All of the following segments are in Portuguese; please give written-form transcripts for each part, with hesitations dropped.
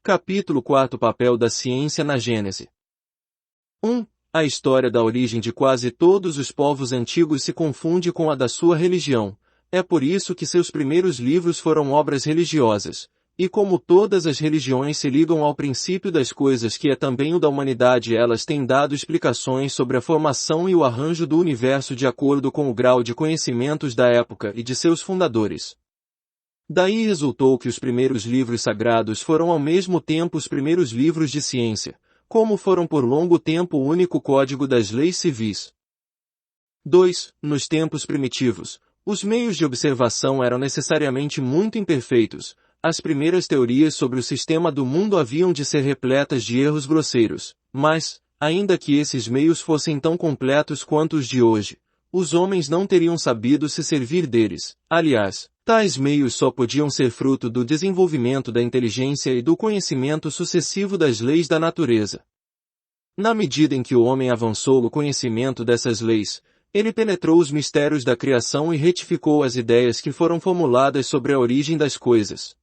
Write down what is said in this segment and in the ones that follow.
Capítulo 4 Papel da ciência na Gênese. 1. A história da origem de quase todos os povos antigos se confunde com a da sua religião. É por isso que seus primeiros livros foram obras religiosas. E como todas as religiões se ligam ao princípio das coisas que é também o da humanidade, elas têm dado explicações sobre a formação e o arranjo do universo de acordo com o grau de conhecimentos da época e de seus fundadores. Daí resultou que os primeiros livros sagrados foram ao mesmo tempo os primeiros livros de ciência, como foram por longo tempo o único código das leis civis. 2. Nos tempos primitivos, os meios de observação eram necessariamente muito imperfeitos. As primeiras teorias sobre o sistema do mundo haviam de ser repletas de erros grosseiros, mas, ainda que esses meios fossem tão completos quanto os de hoje, os homens não teriam sabido se servir deles. Aliás, tais meios só podiam ser fruto do desenvolvimento da inteligência e do conhecimento sucessivo das leis da natureza. Na medida em que o homem avançou no conhecimento dessas leis, ele penetrou os mistérios da criação e retificou as ideias que foram formuladas sobre a origem das coisas.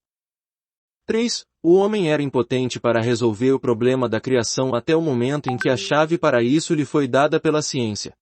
3. O homem era impotente para resolver o problema da criação até o momento em que a chave para isso lhe foi dada pela ciência.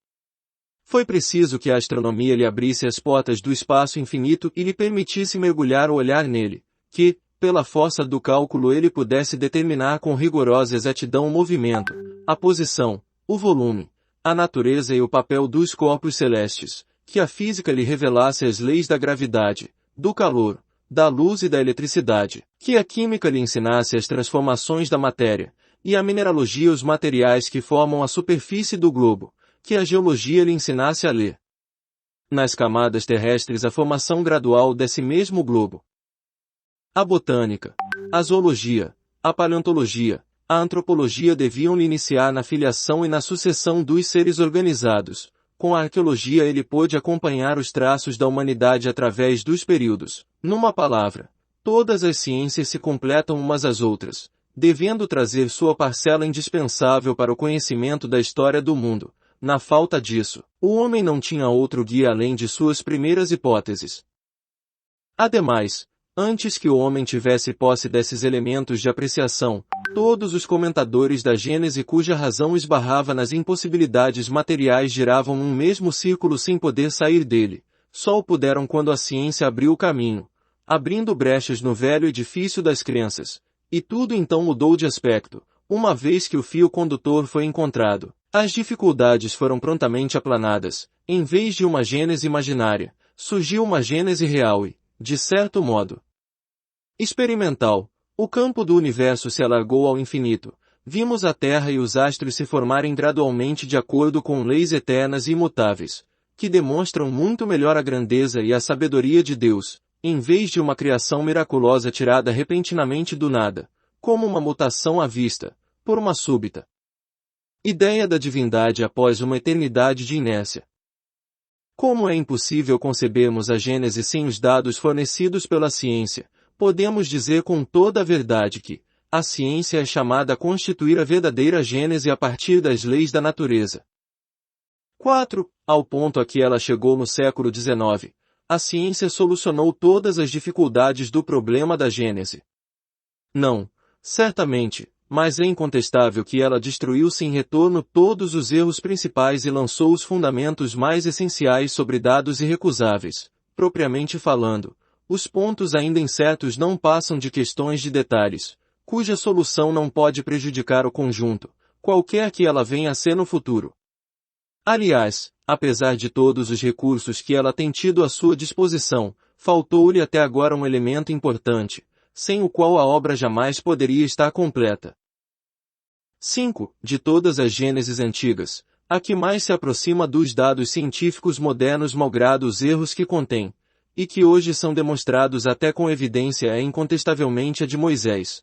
Foi preciso que a astronomia lhe abrisse as portas do espaço infinito e lhe permitisse mergulhar o olhar nele, que, pela força do cálculo ele pudesse determinar com rigorosa exatidão o movimento, a posição, o volume, a natureza e o papel dos corpos celestes, que a física lhe revelasse as leis da gravidade, do calor, da luz e da eletricidade, que a química lhe ensinasse as transformações da matéria, e a mineralogia os materiais que formam a superfície do globo, que a geologia lhe ensinasse a ler nas camadas terrestres a formação gradual desse mesmo globo. A botânica, a zoologia, a paleontologia, a antropologia deviam lhe iniciar na filiação e na sucessão dos seres organizados. Com a arqueologia ele pôde acompanhar os traços da humanidade através dos períodos. Numa palavra, todas as ciências se completam umas às outras, devendo trazer sua parcela indispensável para o conhecimento da história do mundo. Na falta disso, o homem não tinha outro guia além de suas primeiras hipóteses. Ademais, antes que o homem tivesse posse desses elementos de apreciação, todos os comentadores da Gênese cuja razão esbarrava nas impossibilidades materiais giravam num mesmo círculo sem poder sair dele. Só o puderam quando a ciência abriu o caminho, abrindo brechas no velho edifício das crenças. E tudo então mudou de aspecto, uma vez que o fio condutor foi encontrado. As dificuldades foram prontamente aplanadas. Em vez de uma Gênese imaginária, surgiu uma Gênese real e, de certo modo, experimental. O campo do universo se alargou ao infinito. Vimos a Terra e os astros se formarem gradualmente de acordo com leis eternas e imutáveis, que demonstram muito melhor a grandeza e a sabedoria de Deus, em vez de uma criação miraculosa tirada repentinamente do nada, como uma mutação à vista, por uma súbita ideia da divindade após uma eternidade de inércia. Como é impossível concebermos a Gênese sem os dados fornecidos pela ciência, podemos dizer com toda a verdade que a ciência é chamada a constituir a verdadeira Gênese a partir das leis da natureza. 4. Ao ponto a que ela chegou no século XIX, a ciência solucionou todas as dificuldades do problema da Gênese. Não, certamente, mas é incontestável que ela destruiu sem retorno todos os erros principais e lançou os fundamentos mais essenciais sobre dados irrecusáveis. Propriamente falando, os pontos ainda incertos não passam de questões de detalhes, cuja solução não pode prejudicar o conjunto, qualquer que ela venha a ser no futuro. Aliás, apesar de todos os recursos que ela tem tido à sua disposição, faltou-lhe até agora um elemento importante, sem o qual a obra jamais poderia estar completa. 5. De todas as Gêneses antigas, a que mais se aproxima dos dados científicos modernos malgrado os erros que contém, e que hoje são demonstrados até com evidência é incontestavelmente a de Moisés.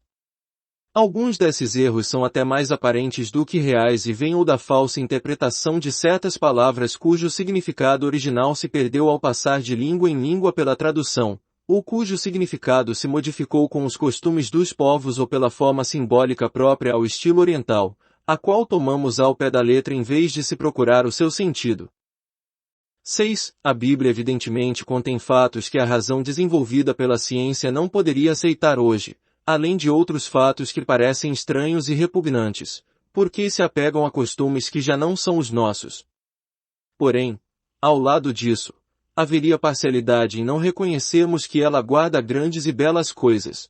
Alguns desses erros são até mais aparentes do que reais e vêm ou da falsa interpretação de certas palavras cujo significado original se perdeu ao passar de língua em língua pela tradução, ou cujo significado se modificou com os costumes dos povos ou pela forma simbólica própria ao estilo oriental, a qual tomamos ao pé da letra em vez de se procurar o seu sentido. 6. A Bíblia evidentemente contém fatos que a razão desenvolvida pela ciência não poderia aceitar hoje. além de outros fatos que parecem estranhos e repugnantes, porque se apegam a costumes que já não são os nossos. Porém, ao lado disso, haveria parcialidade em não reconhecermos que ela guarda grandes e belas coisas.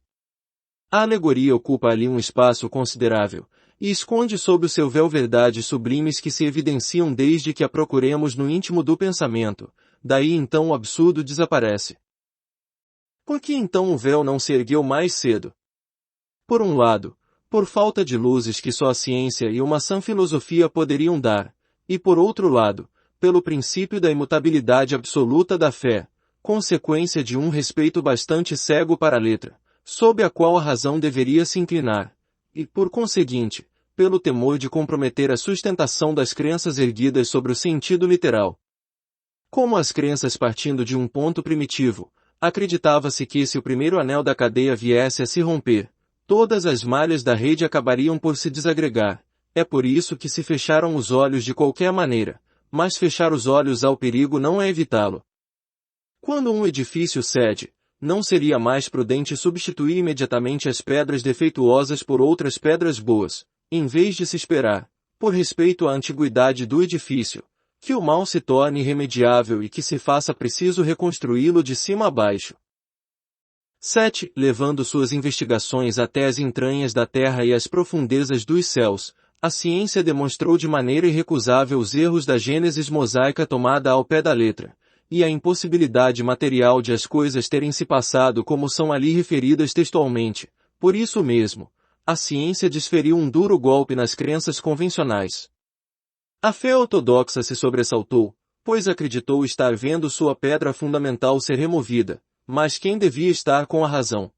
A alegoria ocupa ali um espaço considerável, e esconde sob o seu véu verdades sublimes que se evidenciam desde que a procuremos no íntimo do pensamento, daí então o absurdo desaparece. Por que então o véu não se ergueu mais cedo? Por um lado, por falta de luzes que só a ciência e uma sã filosofia poderiam dar, e por outro lado, pelo princípio da imutabilidade absoluta da fé, consequência de um respeito bastante cego para a letra, sob a qual a razão deveria se inclinar, e, por conseguinte, pelo temor de comprometer a sustentação das crenças erguidas sobre o sentido literal. Como as crenças partindo de um ponto primitivo, acreditava-se que se o primeiro anel da cadeia viesse a se romper, todas as malhas da rede acabariam por se desagregar. É por isso que se fecharam os olhos de qualquer maneira, mas fechar os olhos ao perigo não é evitá-lo. Quando um edifício cede, não seria mais prudente substituir imediatamente as pedras defeituosas por outras pedras boas, em vez de se esperar, por respeito à antiguidade do edifício, que o mal se torne irremediável e que se faça preciso reconstruí-lo de cima a baixo. 7. Levando suas investigações até as entranhas da terra e as profundezas dos céus, a ciência demonstrou de maneira irrecusável os erros da Gênesis mosaica tomada ao pé da letra, e a impossibilidade material de as coisas terem se passado como são ali referidas textualmente. Por isso mesmo, a ciência desferiu um duro golpe nas crenças convencionais. A fé ortodoxa se sobressaltou, pois acreditou estar vendo sua pedra fundamental ser removida, mas quem devia estar com a razão?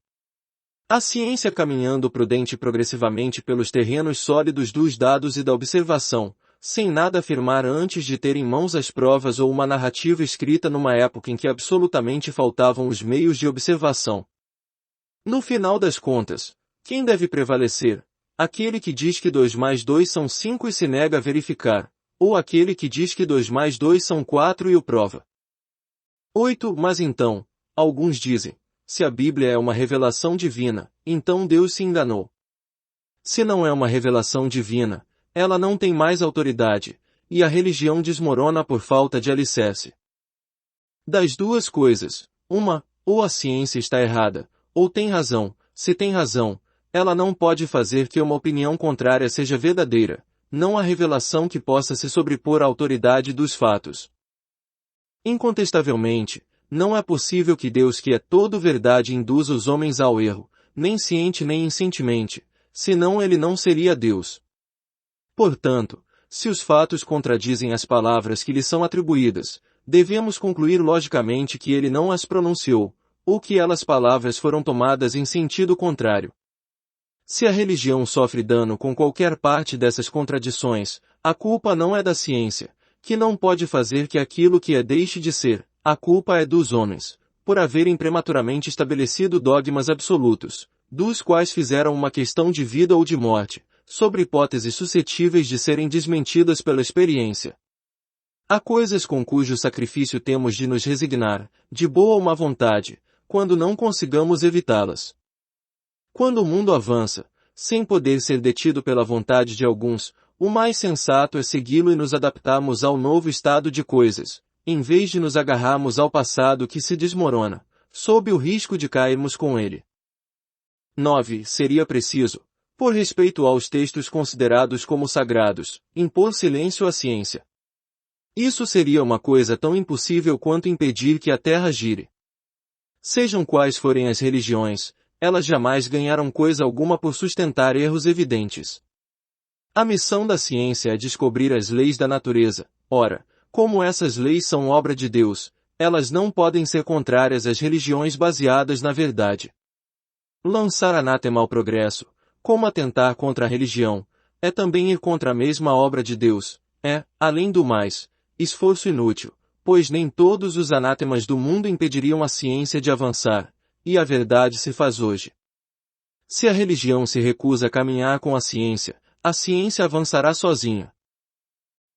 A ciência caminhando prudente progressivamente pelos terrenos sólidos dos dados e da observação, sem nada afirmar antes de ter em mãos as provas ou uma narrativa escrita numa época em que absolutamente faltavam os meios de observação. No final das contas, quem deve prevalecer? Aquele que diz que 2 mais 2 são 5 e se nega a verificar, ou aquele que diz que 2 mais 2 são 4 e o prova? 8. Mas então, alguns dizem, se a Bíblia é uma revelação divina, então Deus se enganou. Se não é uma revelação divina, ela não tem mais autoridade, e a religião desmorona por falta de alicerce. Das duas coisas, uma, ou a ciência está errada, ou tem razão. Se tem razão, ela não pode fazer que uma opinião contrária seja verdadeira, não há revelação que possa se sobrepor à autoridade dos fatos. Incontestavelmente, não é possível que Deus, que é todo verdade, induza os homens ao erro, nem ciente nem inscientemente, senão ele não seria Deus. Portanto, se os fatos contradizem as palavras que lhe são atribuídas, devemos concluir logicamente que ele não as pronunciou, ou que elas palavras foram tomadas em sentido contrário. Se a religião sofre dano com qualquer parte dessas contradições, a culpa não é da ciência, que não pode fazer que aquilo que é deixe de ser. A culpa é dos homens, por haverem prematuramente estabelecido dogmas absolutos, dos quais fizeram uma questão de vida ou de morte, sobre hipóteses suscetíveis de serem desmentidas pela experiência. Há coisas com cujo sacrifício temos de nos resignar, de boa ou má vontade, quando não consigamos evitá-las. Quando o mundo avança, sem poder ser detido pela vontade de alguns, o mais sensato é segui-lo e nos adaptarmos ao novo estado de coisas, em vez de nos agarrarmos ao passado que se desmorona, sob o risco de cairmos com ele. 9. Seria preciso, por respeito aos textos considerados como sagrados, impor silêncio à ciência. Isso seria uma coisa tão impossível quanto impedir que a Terra gire. Sejam quais forem as religiões, elas jamais ganharam coisa alguma por sustentar erros evidentes. A missão da ciência é descobrir as leis da natureza. Ora, como essas leis são obra de Deus, elas não podem ser contrárias às religiões baseadas na verdade. Lançar anátema ao progresso, como atentar contra a religião, é também ir contra a mesma obra de Deus, além do mais, esforço inútil, pois nem todos os anátemas do mundo impediriam a ciência de avançar, e a verdade se faz hoje. Se a religião se recusa a caminhar com a ciência avançará sozinha.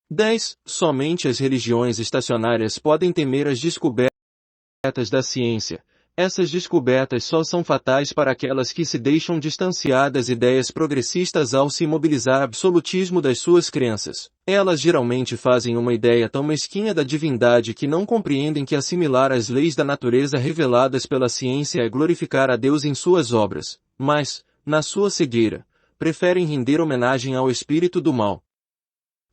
10. Somente as religiões estacionárias podem temer as descobertas da ciência. Essas descobertas só são fatais para aquelas que se deixam distanciar das ideias progressistas ao se imobilizar absolutismo das suas crenças. Elas geralmente fazem uma ideia tão mesquinha da divindade que não compreendem que assimilar as leis da natureza reveladas pela ciência é glorificar a Deus em suas obras, mas, na sua cegueira, preferem render homenagem ao espírito do mal.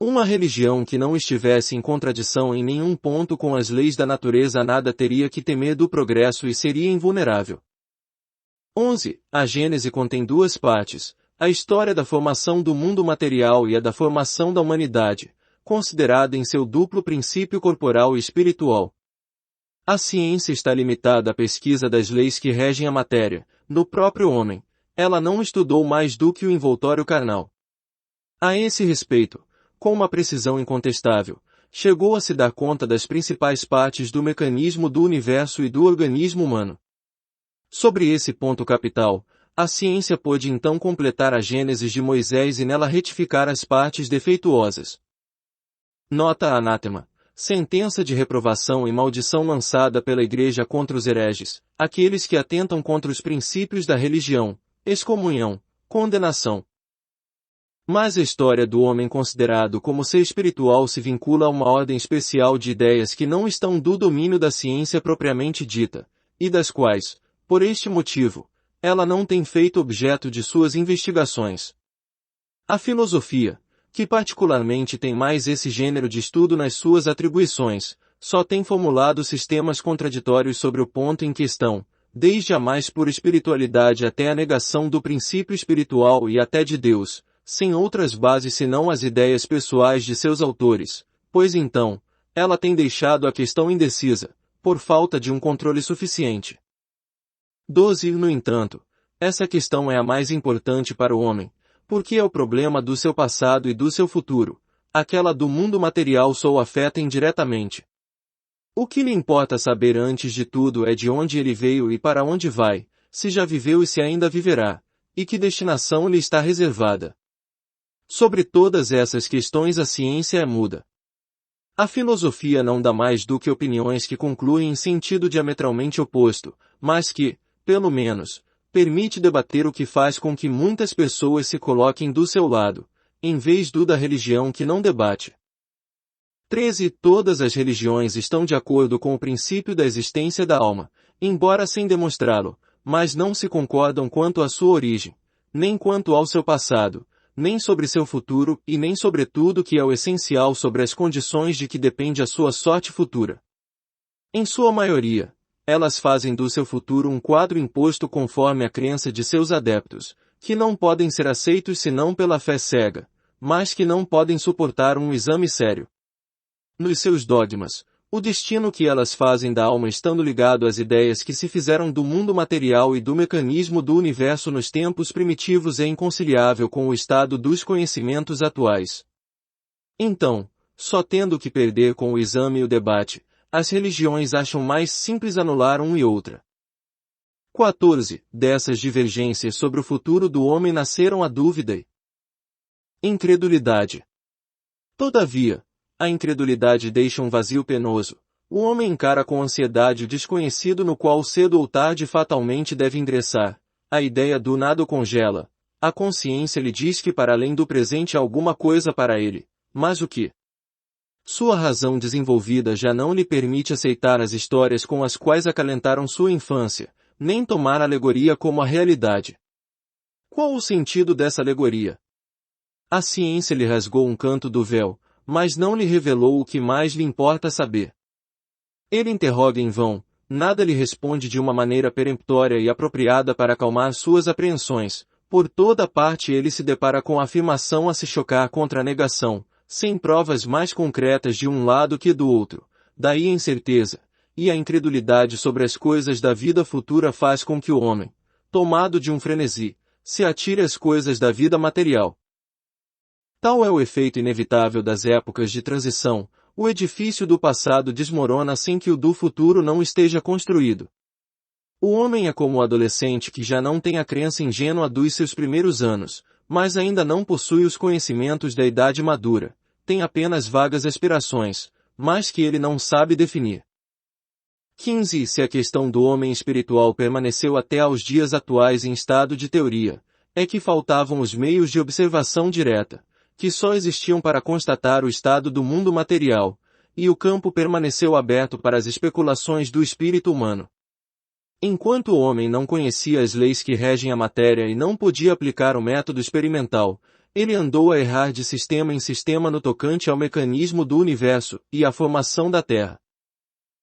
Uma religião que não estivesse em contradição em nenhum ponto com as leis da natureza nada teria que temer do progresso e seria invulnerável. 11. A Gênese contém duas partes, a história da formação do mundo material e a da formação da humanidade, considerada em seu duplo princípio corporal e espiritual. A ciência está limitada à pesquisa das leis que regem a matéria, no próprio homem. Ela não estudou mais do que o envoltório carnal. A esse respeito, com uma precisão incontestável, chegou a se dar conta das principais partes do mecanismo do universo e do organismo humano. Sobre esse ponto capital, a ciência pôde então completar a Gênesis de Moisés e nela retificar as partes defeituosas. Nota anátema, sentença de reprovação e maldição lançada pela Igreja contra os hereges, aqueles que atentam contra os princípios da religião, excomunhão, condenação. Mas a história do homem considerado como ser espiritual se vincula a uma ordem especial de ideias que não estão do domínio da ciência propriamente dita, e das quais, por este motivo, ela não tem feito objeto de suas investigações. A filosofia, que particularmente tem mais esse gênero de estudo nas suas atribuições, só tem formulado sistemas contraditórios sobre o ponto em questão, desde a mais pura espiritualidade até a negação do princípio espiritual e até de Deus, sem outras bases senão as ideias pessoais de seus autores, pois então, ela tem deixado a questão indecisa, por falta de um controle suficiente. 12. No entanto, essa questão é a mais importante para o homem, porque é o problema do seu passado e do seu futuro, aquela do mundo material só o afeta indiretamente. O que lhe importa saber antes de tudo é de onde ele veio e para onde vai, se já viveu e se ainda viverá, e que destinação lhe está reservada. Sobre todas essas questões a ciência é muda. A filosofia não dá mais do que opiniões que concluem em sentido diametralmente oposto, mas que, pelo menos, permite debater o que faz com que muitas pessoas se coloquem do seu lado, em vez do da religião que não debate. 13. Todas as religiões estão de acordo com o princípio da existência da alma, embora sem demonstrá-lo, mas não se concordam quanto à sua origem, nem quanto ao seu passado, nem sobre seu futuro e nem sobre tudo que é o essencial sobre as condições de que depende a sua sorte futura. Em sua maioria, elas fazem do seu futuro um quadro imposto conforme a crença de seus adeptos, que não podem ser aceitos senão pela fé cega, mas que não podem suportar um exame sério. Nos seus dogmas, o destino que elas fazem da alma estando ligado às ideias que se fizeram do mundo material e do mecanismo do universo nos tempos primitivos é inconciliável com o estado dos conhecimentos atuais. Então, só tendo que perder com o exame e o debate, as religiões acham mais simples anular um e outra. 14. Dessas divergências sobre o futuro do homem nasceram a dúvida e incredulidade. Todavia, a incredulidade deixa um vazio penoso. O homem encara com ansiedade o desconhecido no qual cedo ou tarde fatalmente deve ingressar. A ideia do nada o congela. A consciência lhe diz que para além do presente há alguma coisa para ele. Mas o que? Sua razão desenvolvida já não lhe permite aceitar as histórias com as quais acalentaram sua infância, nem tomar a alegoria como a realidade. Qual o sentido dessa alegoria? A ciência lhe rasgou um canto do véu, mas não lhe revelou o que mais lhe importa saber. Ele interroga em vão, nada lhe responde de uma maneira peremptória e apropriada para acalmar suas apreensões. Por toda parte ele se depara com a afirmação a se chocar contra a negação, sem provas mais concretas de um lado que do outro. Daí a incerteza, e a incredulidade sobre as coisas da vida futura faz com que o homem, tomado de um frenesi, se atire às coisas da vida material. Tal é o efeito inevitável das épocas de transição, o edifício do passado desmorona sem que o do futuro não esteja construído. O homem é como o adolescente que já não tem a crença ingênua dos seus primeiros anos, mas ainda não possui os conhecimentos da idade madura, tem apenas vagas aspirações, mas que ele não sabe definir. 15. Se a questão do homem espiritual permaneceu até aos dias atuais em estado de teoria, é que faltavam os meios de observação direta, que só existiam para constatar o estado do mundo material, e o campo permaneceu aberto para as especulações do espírito humano. Enquanto o homem não conhecia as leis que regem a matéria e não podia aplicar o método experimental, ele andou a errar de sistema em sistema no tocante ao mecanismo do universo e à formação da Terra.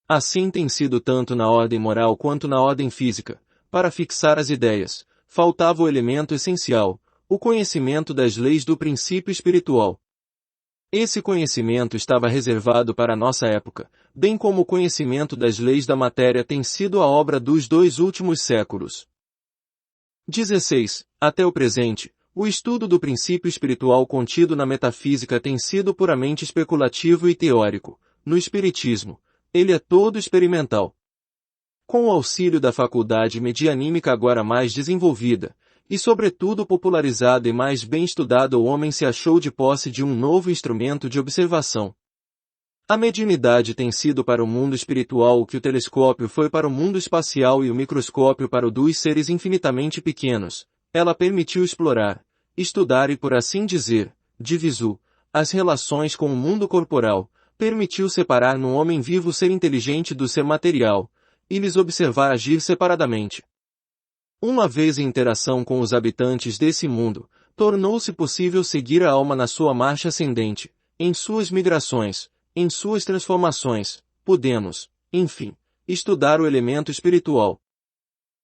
Assim tem sido tanto na ordem moral quanto na ordem física. Para fixar as ideias, faltava o elemento essencial, o conhecimento das leis do princípio espiritual. Esse conhecimento estava reservado para a nossa época, bem como o conhecimento das leis da matéria tem sido a obra dos 2 últimos séculos. 16. Até o presente, o estudo do princípio espiritual contido na metafísica tem sido puramente especulativo e teórico. No espiritismo, ele é todo experimental. Com o auxílio da faculdade medianímica agora mais desenvolvida, e sobretudo popularizada e mais bem estudada, o homem se achou de posse de um novo instrumento de observação. A mediunidade tem sido para o mundo espiritual o que o telescópio foi para o mundo espacial e o microscópio para o dos seres infinitamente pequenos. Ela permitiu explorar, estudar e, por assim dizer, divisu, as relações com o mundo corporal, permitiu separar no homem vivo o ser inteligente do ser material, e lhes observar agir separadamente. Uma vez em interação com os habitantes desse mundo, tornou-se possível seguir a alma na sua marcha ascendente, em suas migrações, em suas transformações. Podemos, enfim, estudar o elemento espiritual.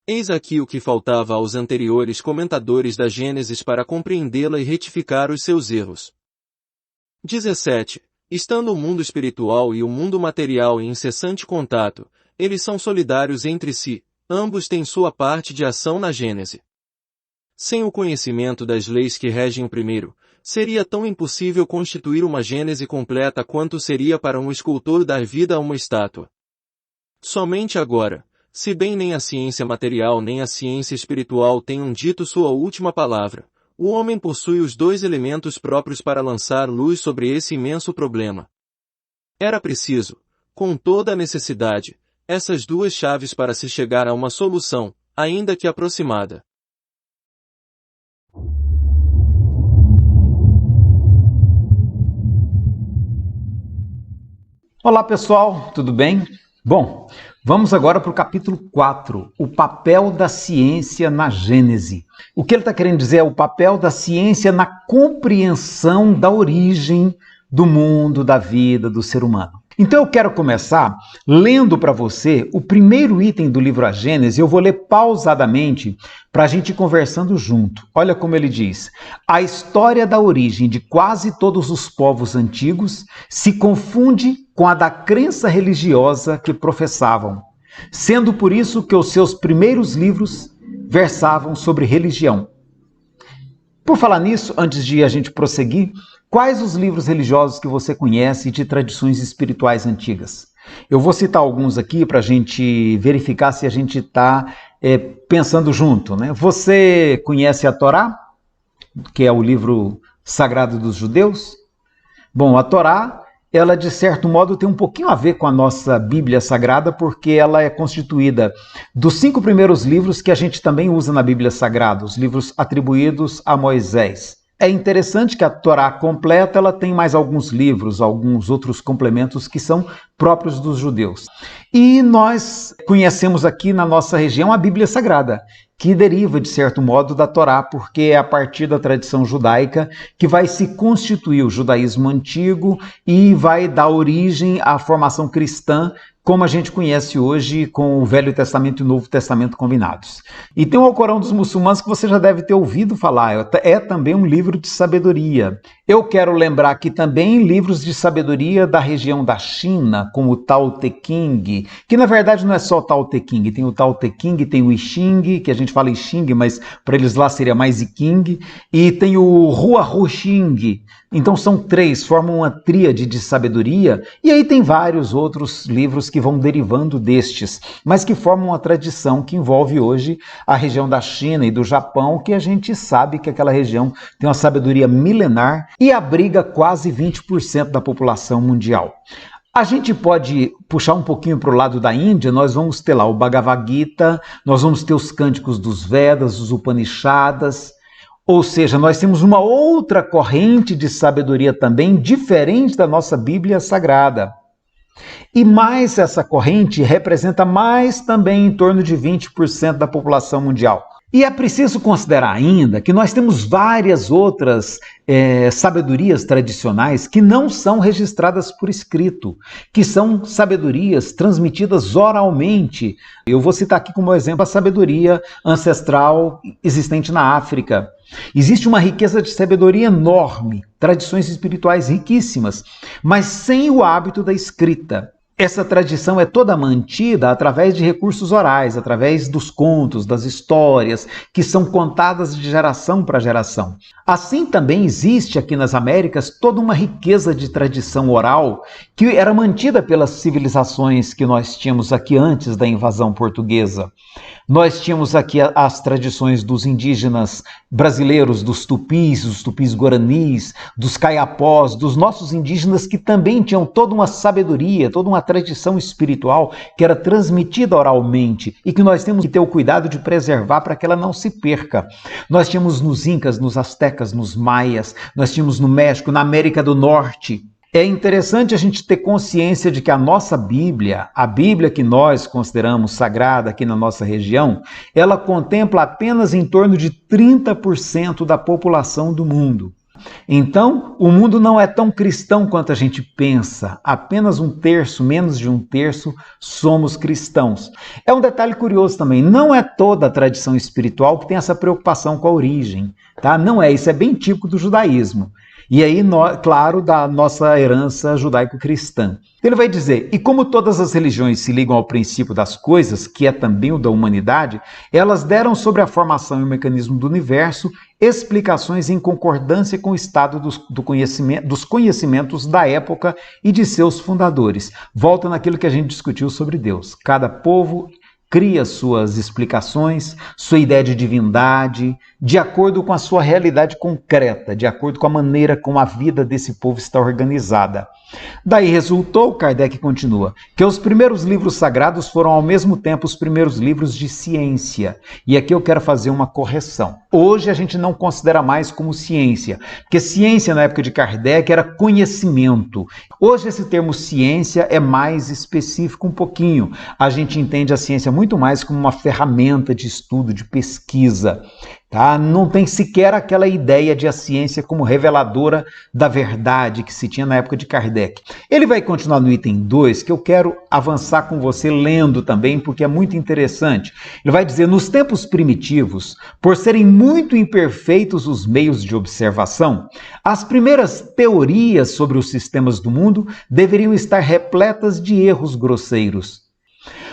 Eis aqui o que faltava aos anteriores comentadores da Gênesis para compreendê-la e retificar os seus erros. 17. Estando o mundo espiritual e o mundo material em incessante contato, eles são solidários entre si. Ambos têm sua parte de ação na Gênese. Sem o conhecimento das leis que regem o primeiro, seria tão impossível constituir uma Gênese completa quanto seria para um escultor dar vida a uma estátua. Somente agora, se bem nem a ciência material nem a ciência espiritual tenham dito sua última palavra, o homem possui os 2 elementos próprios para lançar luz sobre esse imenso problema. Era preciso, com toda a necessidade, essas 2 chaves para se chegar a uma solução, ainda que aproximada. Olá pessoal, tudo bem? Bom, vamos agora para o capítulo 4, o papel da ciência na Gênese. O que ele está querendo dizer é o papel da ciência na compreensão da origem do mundo, da vida, do ser humano. Então eu quero começar lendo para você o primeiro item do livro A Gênese. Eu vou ler pausadamente para a gente ir conversando junto. Olha como ele diz: a história da origem de quase todos os povos antigos se confunde com a da crença religiosa que professavam, sendo por isso que os seus primeiros livros versavam sobre religião. Por falar nisso, antes de a gente prosseguir, quais os livros religiosos que você conhece de tradições espirituais antigas? Eu vou citar alguns aqui para a gente verificar se a gente está pensando junto, né? Você conhece a Torá, que é o livro sagrado dos judeus? Bom, a Torá, ela de certo modo tem um pouquinho a ver com a nossa Bíblia Sagrada, porque ela é constituída dos 5 primeiros livros que a gente também usa na Bíblia Sagrada, os livros atribuídos a Moisés. É interessante que a Torá completa ela tem mais alguns livros, alguns outros complementos que são próprios dos judeus. E nós conhecemos aqui na nossa região a Bíblia Sagrada, que deriva, de certo modo, da Torá, porque é a partir da tradição judaica que vai se constituir o judaísmo antigo e vai dar origem à formação cristã, como a gente conhece hoje com o Velho Testamento e o Novo Testamento combinados. E tem o Alcorão dos Muçulmanos que você já deve ter ouvido falar, é também um livro de sabedoria. Eu quero lembrar aqui também livros de sabedoria da região da China, como o Tao Te Ching, que na verdade não é só o Tao Te Ching, tem o Tao Te Ching, tem o I Ching, que a gente fala I Ching, mas para eles lá seria mais I Ching, e tem o Hua Hu Xing. Então são 3, formam uma tríade de sabedoria, e aí tem vários outros livros que vão derivando destes, mas que formam uma tradição que envolve hoje a região da China e do Japão, que a gente sabe que aquela região tem uma sabedoria milenar e abriga quase 20% da população mundial. A gente pode puxar um pouquinho para o lado da Índia, nós vamos ter lá o Bhagavad Gita, nós vamos ter os cânticos dos Vedas, os Upanishadas, ou seja, nós temos uma outra corrente de sabedoria também, diferente da nossa Bíblia Sagrada. E mais essa corrente representa mais também em torno de 20% da população mundial. E é preciso considerar ainda que nós temos várias outras sabedorias tradicionais que não são registradas por escrito, que são sabedorias transmitidas oralmente. Eu vou citar aqui como exemplo a sabedoria ancestral existente na África. Existe uma riqueza de sabedoria enorme, tradições espirituais riquíssimas, mas sem o hábito da escrita. Essa tradição é toda mantida através de recursos orais, através dos contos, das histórias, que são contadas de geração para geração. Assim também existe aqui nas Américas toda uma riqueza de tradição oral que era mantida pelas civilizações que nós tínhamos aqui antes da invasão portuguesa. Nós tínhamos aqui as tradições dos indígenas brasileiros, dos tupis guaranis, dos caiapós, dos nossos indígenas que também tinham toda uma sabedoria, toda uma tradição espiritual que era transmitida oralmente e que nós temos que ter o cuidado de preservar para que ela não se perca. Nós tínhamos nos incas, nos astecas, nos maias, nós tínhamos no México, na América do Norte. É interessante a gente ter consciência de que a nossa Bíblia, a Bíblia que nós consideramos sagrada aqui na nossa região, ela contempla apenas em torno de 30% da população do mundo. Então, o mundo não é tão cristão quanto a gente pensa. Apenas um terço, menos de um terço, somos cristãos. É um detalhe curioso também, não é toda a tradição espiritual que tem essa preocupação com a origem, tá? Não é, isso é bem típico do judaísmo. E aí, claro, da nossa herança judaico-cristã. Ele vai dizer, e como todas as religiões se ligam ao princípio das coisas, que é também o da humanidade, elas deram sobre a formação e o mecanismo do universo explicações em concordância com o estado dos conhecimentos da época e de seus fundadores. Volta naquilo que a gente discutiu sobre Deus. Cada povo cria suas explicações, sua ideia de divindade, de acordo com a sua realidade concreta, de acordo com a maneira como a vida desse povo está organizada. Daí resultou, Kardec continua, que os primeiros livros sagrados foram ao mesmo tempo os primeiros livros de ciência. E aqui eu quero fazer uma correção. Hoje a gente não considera mais como ciência, porque ciência na época de Kardec era conhecimento. Hoje esse termo ciência é mais específico um pouquinho. A gente entende a ciência muito mais como uma ferramenta de estudo, de pesquisa. Tá? Não tem sequer aquela ideia de a ciência como reveladora da verdade que se tinha na época de Kardec. Ele vai continuar no item 2, que eu quero avançar com você lendo também, porque é muito interessante. Ele vai dizer, nos tempos primitivos, por serem muito imperfeitos os meios de observação, as primeiras teorias sobre os sistemas do mundo deveriam estar repletas de erros grosseiros.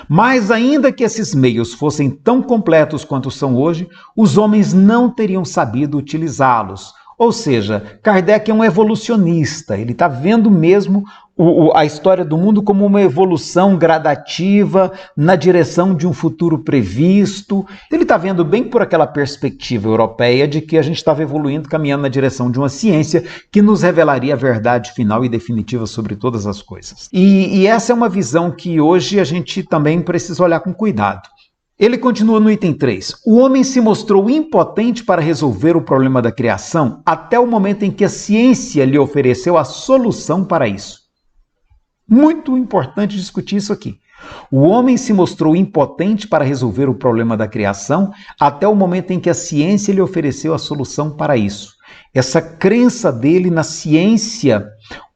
Mas ainda que esses meios fossem tão completos quanto são hoje, os homens não teriam sabido utilizá-los. Ou seja, Kardec é um evolucionista, ele está vendo mesmo a história do mundo como uma evolução gradativa na direção de um futuro previsto. Ele está vendo bem por aquela perspectiva europeia de que a gente estava evoluindo, caminhando na direção de uma ciência que nos revelaria a verdade final e definitiva sobre todas as coisas. E essa é uma visão que hoje a gente também precisa olhar com cuidado. Ele continua no item 3. O homem se mostrou impotente para resolver o problema da criação até o momento em que a ciência lhe ofereceu a solução para isso. Muito importante discutir isso aqui. O homem se mostrou impotente para resolver o problema da criação até o momento em que a ciência lhe ofereceu a solução para isso. Essa crença dele na ciência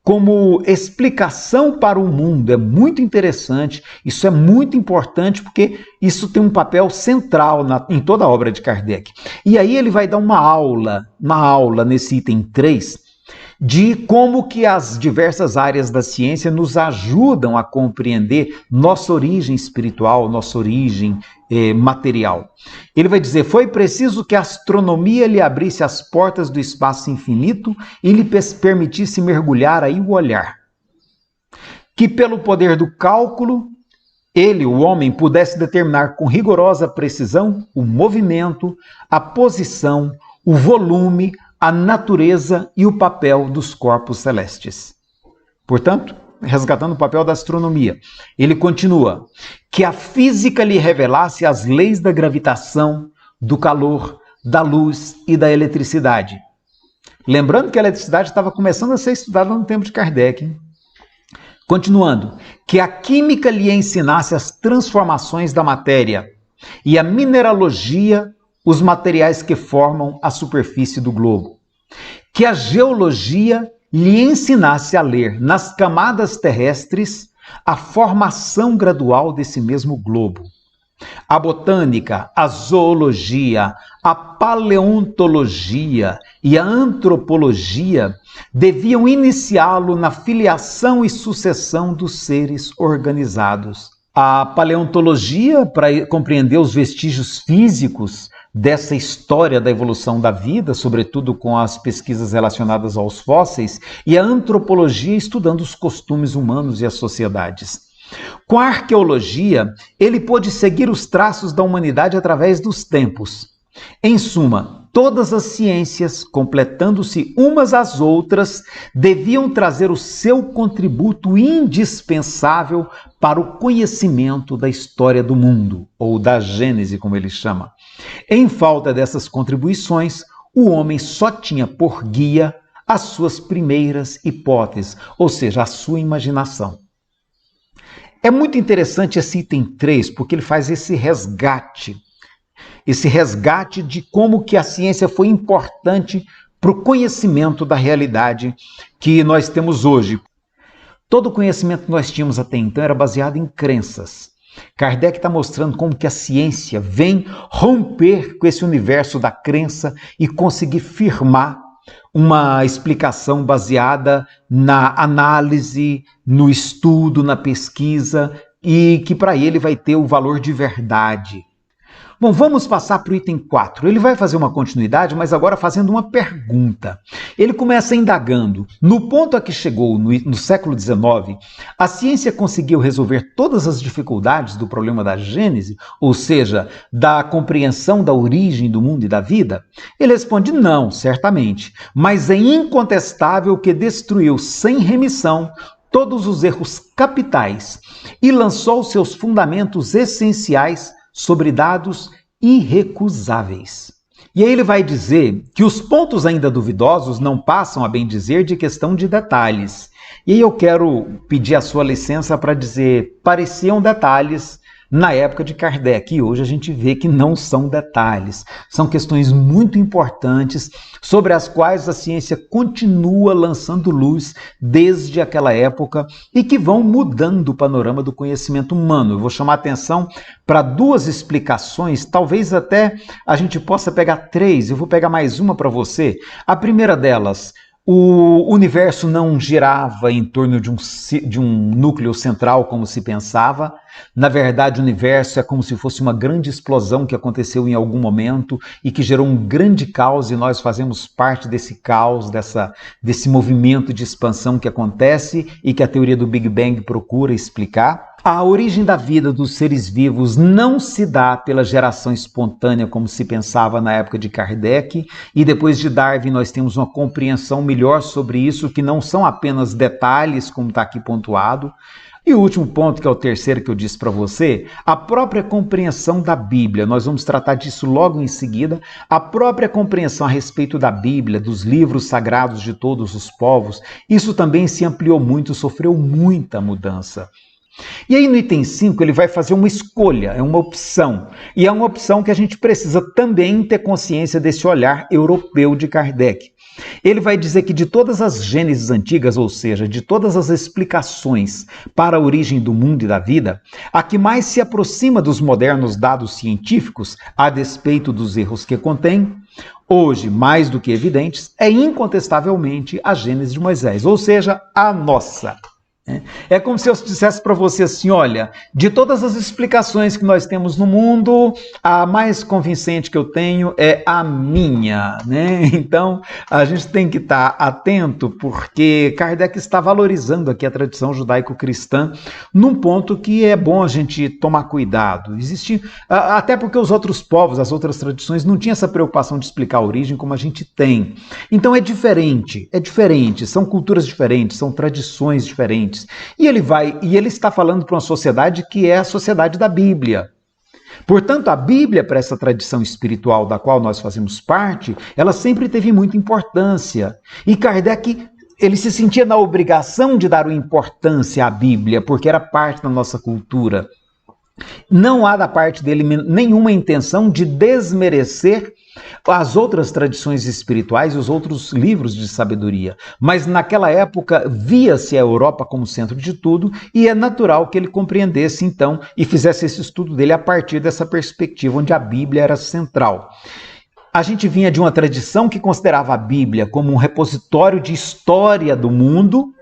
como explicação para o mundo é muito interessante, isso é muito importante porque isso tem um papel central em toda a obra de Kardec. E aí ele vai dar uma aula nesse item 3, de como que as diversas áreas da ciência nos ajudam a compreender nossa origem espiritual, nossa origem material. Ele vai dizer, foi preciso que a astronomia lhe abrisse as portas do espaço infinito e lhe permitisse mergulhar aí o olhar. Que pelo poder do cálculo, ele, o homem, pudesse determinar com rigorosa precisão o movimento, a posição, o volume, a natureza e o papel dos corpos celestes. Portanto, resgatando o papel da astronomia. Ele continua, que a física lhe revelasse as leis da gravitação, do calor, da luz e da eletricidade. Lembrando que a eletricidade estava começando a ser estudada no tempo de Kardec, hein? Continuando, que a química lhe ensinasse as transformações da matéria e a mineralogia, os materiais que formam a superfície do globo. Que a geologia lhe ensinasse a ler nas camadas terrestres a formação gradual desse mesmo globo. A botânica, a zoologia, a paleontologia e a antropologia deviam iniciá-lo na filiação e sucessão dos seres organizados. A paleontologia, para compreender os vestígios físicos dessa história da evolução da vida, sobretudo com as pesquisas relacionadas aos fósseis, e a antropologia, estudando os costumes humanos e as sociedades. Com a arqueologia, ele pôde seguir os traços da humanidade através dos tempos. Em suma, todas as ciências, completando-se umas às outras, deviam trazer o seu contributo indispensável para o conhecimento da história do mundo, ou da Gênese, como ele chama. Em falta dessas contribuições, o homem só tinha por guia as suas primeiras hipóteses, ou seja, a sua imaginação. É muito interessante esse item 3, porque ele faz esse resgate de como que a ciência foi importante para o conhecimento da realidade que nós temos hoje. Todo o conhecimento que nós tínhamos até então era baseado em crenças. Kardec está mostrando como que a ciência vem romper com esse universo da crença e conseguir firmar uma explicação baseada na análise, no estudo, na pesquisa, e que para ele vai ter o valor de verdade. Bom, vamos passar para o item 4. Ele vai fazer uma continuidade, mas agora fazendo uma pergunta. Ele começa indagando. No ponto a que chegou no século XIX, a ciência conseguiu resolver todas as dificuldades do problema da Gênese, ou seja, da compreensão da origem do mundo e da vida? Ele responde, não, certamente, mas é incontestável que destruiu sem remissão todos os erros capitais e lançou seus fundamentos essenciais sobre dados irrecusáveis. E aí ele vai dizer que os pontos ainda duvidosos não passam, a bem dizer, de questão de detalhes. E aí eu quero pedir a sua licença para dizer, pareciam detalhes na época de Kardec, e hoje a gente vê que não são detalhes. São questões muito importantes sobre as quais a ciência continua lançando luz desde aquela época e que vão mudando o panorama do conhecimento humano. Eu vou chamar a atenção para duas explicações, talvez até a gente possa pegar três, eu vou pegar mais uma para você. A primeira delas, o universo não girava em torno de um núcleo central como se pensava. Na verdade, o universo é como se fosse uma grande explosão que aconteceu em algum momento e que gerou um grande caos, e nós fazemos parte desse caos, desse movimento de expansão que acontece e que a teoria do Big Bang procura explicar. A origem da vida dos seres vivos não se dá pela geração espontânea como se pensava na época de Kardec, e depois de Darwin nós temos uma compreensão melhor sobre isso, que não são apenas detalhes, como está aqui pontuado. E o último ponto, que é o terceiro que eu disse para você, a própria compreensão da Bíblia, nós vamos tratar disso logo em seguida, a própria compreensão a respeito da Bíblia, dos livros sagrados de todos os povos, isso também se ampliou muito, sofreu muita mudança. E aí no item 5 ele vai fazer uma escolha, é uma opção. E é uma opção que a gente precisa também ter consciência desse olhar europeu de Kardec. Ele vai dizer que de todas as gêneses antigas, ou seja, de todas as explicações para a origem do mundo e da vida, a que mais se aproxima dos modernos dados científicos, a despeito dos erros que contém, hoje mais do que evidentes, é incontestavelmente a Gênese de Moisés, ou seja, a nossa. É como se eu dissesse para você assim, olha, de todas as explicações que nós temos no mundo, a mais convincente que eu tenho é a minha, né? Então, a gente tem que estar atento, porque Kardec está valorizando aqui a tradição judaico-cristã num ponto que é bom a gente tomar cuidado. Existe, até porque os outros povos, as outras tradições, não tinham essa preocupação de explicar a origem como a gente tem. Então é diferente, são culturas diferentes, são tradições diferentes. diferentes. E ele está falando para uma sociedade que é a sociedade da Bíblia. Portanto, a Bíblia, para essa tradição espiritual da qual nós fazemos parte, ela sempre teve muita importância. E Kardec, ele se sentia na obrigação de dar uma importância à Bíblia, porque era parte da nossa cultura. Não há da parte dele nenhuma intenção de desmerecer as outras tradições espirituais e os outros livros de sabedoria. Mas naquela época via-se a Europa como centro de tudo e é natural que ele compreendesse então e fizesse esse estudo dele a partir dessa perspectiva onde a Bíblia era central. A gente vinha de uma tradição que considerava a Bíblia como um repositório de história do mundo.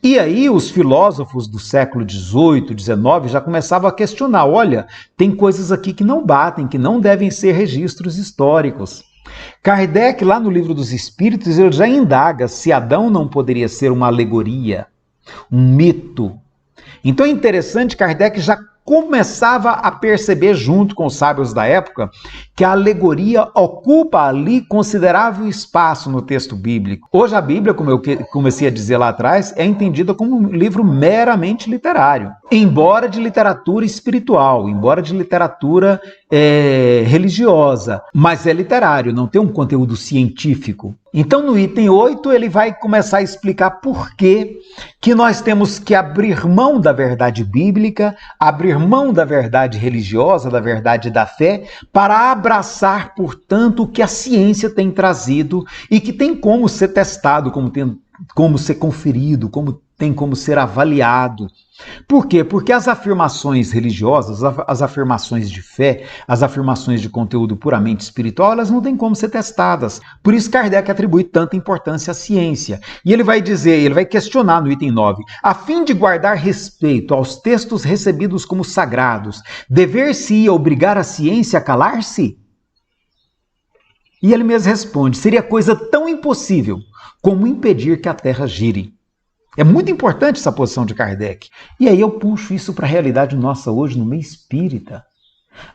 E aí os filósofos do século XVIII, XIX já começavam a questionar, olha, tem coisas aqui que não batem, que não devem ser registros históricos. Kardec, lá no Livro dos Espíritos, ele já indaga se Adão não poderia ser uma alegoria, um mito. Então é interessante, Kardec já começava a perceber, junto com os sábios da época, que a alegoria ocupa ali considerável espaço no texto bíblico. Hoje a Bíblia, como eu comecei a dizer lá atrás, é entendida como um livro meramente literário, embora de literatura espiritual, embora de literatura religiosa, mas é literário, não tem um conteúdo científico. Então no item 8 ele vai começar a explicar por que nós temos que abrir mão da verdade bíblica, abrir mão da verdade religiosa, da verdade da fé, para abraçar, portanto, o que a ciência tem trazido e que tem como ser testado, como ser conferido, tem como ser avaliado. Por quê? Porque as afirmações religiosas, as afirmações de fé, as afirmações de conteúdo puramente espiritual, elas não têm como ser testadas. Por isso Kardec atribui tanta importância à ciência. E ele vai dizer, ele vai questionar no item 9, a fim de guardar respeito aos textos recebidos como sagrados, dever-se-ia obrigar a ciência a calar-se? E ele mesmo responde, seria coisa tão impossível como impedir que a Terra gire. É muito importante essa posição de Kardec. E aí eu puxo isso para a realidade nossa hoje no meio espírita.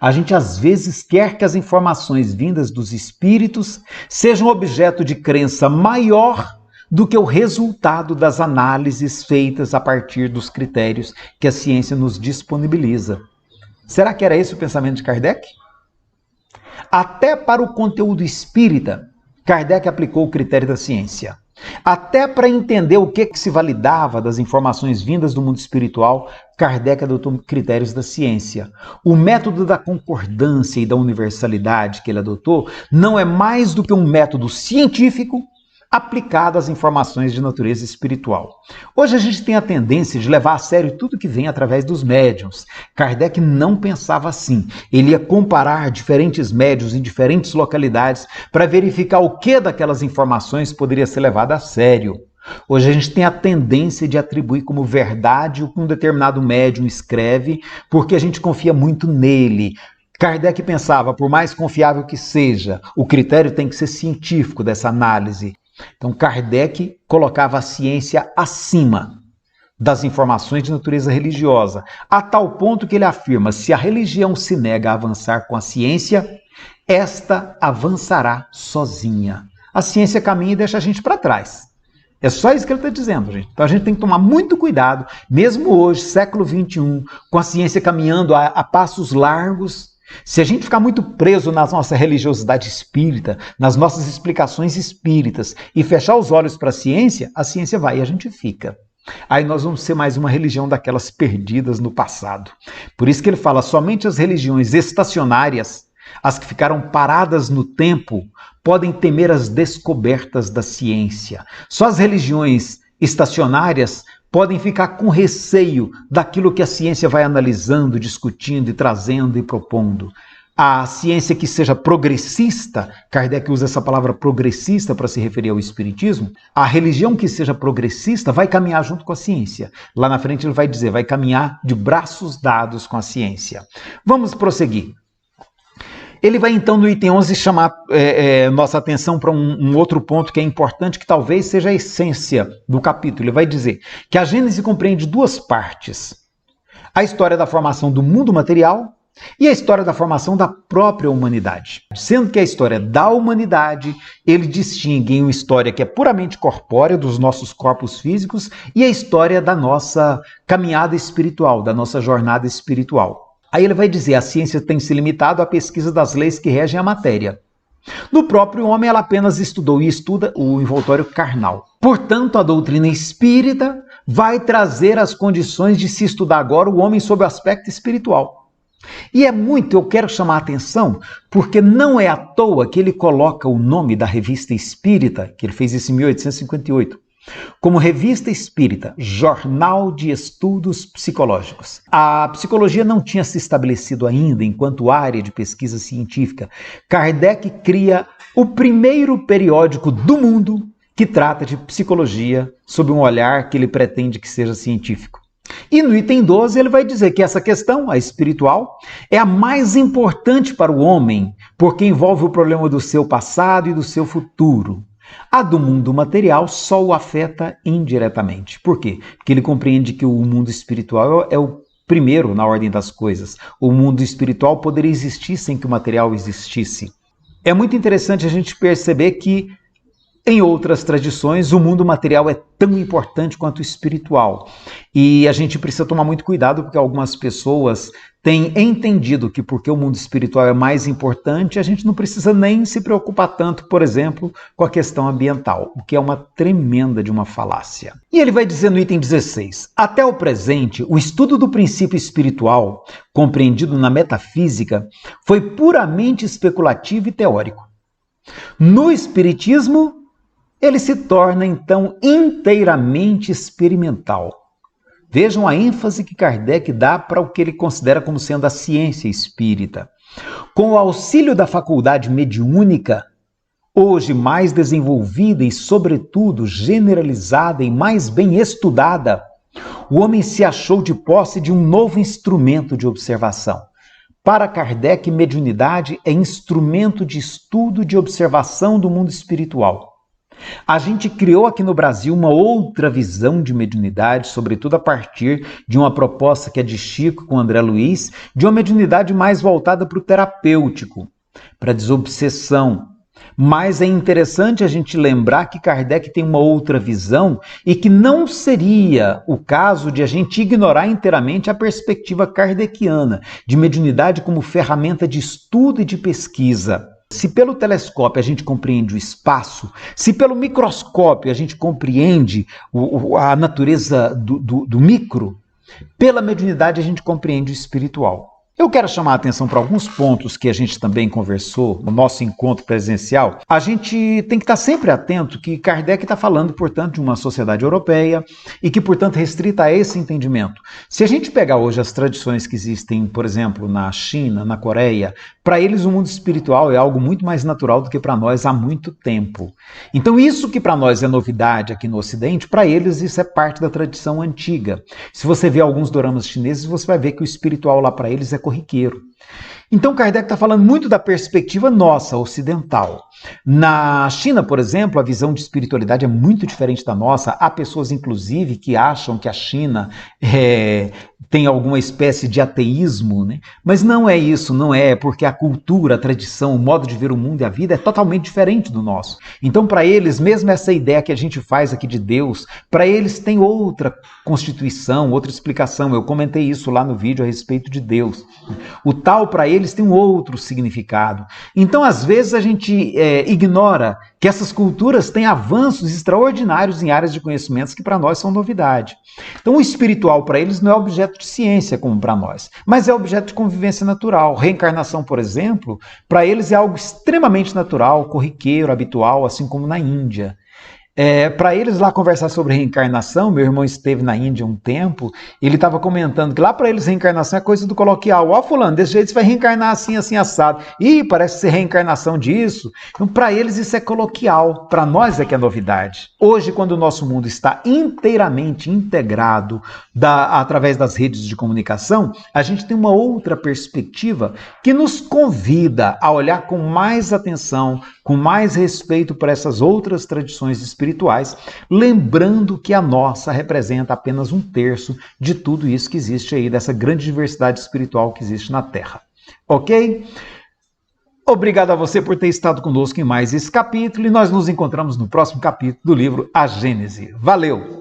A gente às vezes quer que as informações vindas dos espíritos sejam objeto de crença maior do que o resultado das análises feitas a partir dos critérios que a ciência nos disponibiliza. Será que era esse o pensamento de Kardec? Até para o conteúdo espírita, Kardec aplicou o critério da ciência. Até para entender o que se validava das informações vindas do mundo espiritual, Kardec adotou critérios da ciência. O método da concordância e da universalidade que ele adotou não é mais do que um método científico aplicado às informações de natureza espiritual. Hoje a gente tem a tendência de levar a sério tudo que vem através dos médiuns. Kardec não pensava assim. Ele ia comparar diferentes médiuns em diferentes localidades para verificar o que daquelas informações poderia ser levado a sério. Hoje a gente tem a tendência de atribuir como verdade o que um determinado médium escreve, porque a gente confia muito nele. Kardec pensava, por mais confiável que seja, o critério tem que ser científico dessa análise. Então Kardec colocava a ciência acima das informações de natureza religiosa, a tal ponto que ele afirma, se a religião se nega a avançar com a ciência, esta avançará sozinha. A ciência caminha e deixa a gente para trás. É só isso que ele está dizendo, gente. Então a gente tem que tomar muito cuidado, mesmo hoje, século XXI, com a ciência caminhando a passos largos. Se a gente ficar muito preso na nossa religiosidade espírita, nas nossas explicações espíritas e fechar os olhos para a ciência vai e a gente fica. Aí nós vamos ser mais uma religião daquelas perdidas no passado. Por isso que ele fala, somente as religiões estacionárias, as que ficaram paradas no tempo, podem temer as descobertas da ciência. Só as religiões estacionárias podem ficar com receio daquilo que a ciência vai analisando, discutindo e trazendo e propondo. A ciência que seja progressista, Kardec usa essa palavra progressista para se referir ao espiritismo, a religião que seja progressista vai caminhar junto com a ciência. Lá na frente ele vai dizer, vai caminhar de braços dados com a ciência. Vamos prosseguir. Ele vai então no item 11 chamar nossa atenção para um outro ponto que é importante, que talvez seja a essência do capítulo. Ele vai dizer que a Gênese compreende duas partes. A história da formação do mundo material e a história da formação da própria humanidade. Sendo que a história da humanidade, ele distingue em uma história que é puramente corpórea, dos nossos corpos físicos, e a história da nossa caminhada espiritual, da nossa jornada espiritual. Aí ele vai dizer, a ciência tem se limitado à pesquisa das leis que regem a matéria. No próprio homem, ela apenas estudou e estuda o envoltório carnal. Portanto, a doutrina espírita vai trazer as condições de se estudar agora o homem sob o aspecto espiritual. E eu quero chamar a atenção, porque não é à toa que ele coloca o nome da revista espírita, que ele fez isso em 1858, como Revista Espírita, Jornal de Estudos Psicológicos. A psicologia não tinha se estabelecido ainda enquanto área de pesquisa científica. Kardec cria o primeiro periódico do mundo que trata de psicologia sob um olhar que ele pretende que seja científico. E no item 12 ele vai dizer que essa questão, a espiritual, é a mais importante para o homem, porque envolve o problema do seu passado e do seu futuro. A do mundo material só o afeta indiretamente. Por quê? Porque ele compreende que o mundo espiritual é o primeiro na ordem das coisas. O mundo espiritual poderia existir sem que o material existisse. É muito interessante a gente perceber que em outras tradições, o mundo material é tão importante quanto o espiritual. E a gente precisa tomar muito cuidado, porque algumas pessoas têm entendido que porque o mundo espiritual é mais importante, a gente não precisa nem se preocupar tanto, por exemplo, com a questão ambiental, o que é uma tremenda de uma falácia. E ele vai dizer no item 16, até o presente, o estudo do princípio espiritual, compreendido na metafísica, foi puramente especulativo e teórico. No espiritismo, ele se torna, então, inteiramente experimental. Vejam a ênfase que Kardec dá para o que ele considera como sendo a ciência espírita. Com o auxílio da faculdade mediúnica, hoje mais desenvolvida e, sobretudo, generalizada e mais bem estudada, o homem se achou de posse de um novo instrumento de observação. Para Kardec, mediunidade é instrumento de estudo e de observação do mundo espiritual. A gente criou aqui no Brasil uma outra visão de mediunidade, sobretudo a partir de uma proposta que é de Chico com André Luiz, de uma mediunidade mais voltada para o terapêutico, para a desobsessão. Mas é interessante a gente lembrar que Kardec tem uma outra visão e que não seria o caso de a gente ignorar inteiramente a perspectiva kardeciana, de mediunidade como ferramenta de estudo e de pesquisa. Se pelo telescópio a gente compreende o espaço, se pelo microscópio a gente compreende a natureza do micro, pela mediunidade a gente compreende o espiritual. Eu quero chamar a atenção para alguns pontos que a gente também conversou no nosso encontro presencial. A gente tem que estar sempre atento que Kardec está falando, portanto, de uma sociedade europeia e que, portanto, restrita a esse entendimento. Se a gente pegar hoje as tradições que existem, por exemplo, na China, na Coreia, para eles o mundo espiritual é algo muito mais natural do que para nós há muito tempo. Então isso que para nós é novidade aqui no Ocidente, para eles isso é parte da tradição antiga. Se você vê alguns doramas chineses, você vai ver que o espiritual lá para eles é corriqueiro. Então Kardec está falando muito da perspectiva nossa, ocidental. Na China, por exemplo, a visão de espiritualidade é muito diferente da nossa. Há pessoas, inclusive, que acham que a China tem alguma espécie de ateísmo, né? Mas não é isso, não é, porque a cultura, a tradição, o modo de ver o mundo e a vida é totalmente diferente do nosso. Então, para eles, mesmo essa ideia que a gente faz aqui de Deus, para eles tem outra constituição, outra explicação. Eu comentei isso lá no vídeo a respeito de Deus. O tal, para eles, tem um outro significado. Então, às vezes, a gente ignora que essas culturas têm avanços extraordinários em áreas de conhecimentos que para nós são novidade. Então, o espiritual para eles não é objeto de ciência como para nós, mas é objeto de convivência natural. Reencarnação, por exemplo, para eles é algo extremamente natural, corriqueiro, habitual, assim como na Índia. Para eles lá conversar sobre reencarnação, meu irmão esteve na Índia um tempo, ele estava comentando que lá para eles reencarnação é coisa do coloquial. Ó, fulano, desse jeito você vai reencarnar assim, assim, assado. Ih, parece ser reencarnação disso. Então, para eles isso é coloquial, para nós é que é novidade. Hoje, quando o nosso mundo está inteiramente integrado através das redes de comunicação, a gente tem uma outra perspectiva que nos convida a olhar com mais atenção, com mais respeito para essas outras tradições espirituais, lembrando que a nossa representa apenas 1/3 de tudo isso que existe aí, dessa grande diversidade espiritual que existe na Terra. Ok? Obrigado a você por ter estado conosco em mais esse capítulo e nós nos encontramos no próximo capítulo do livro A Gênese. Valeu!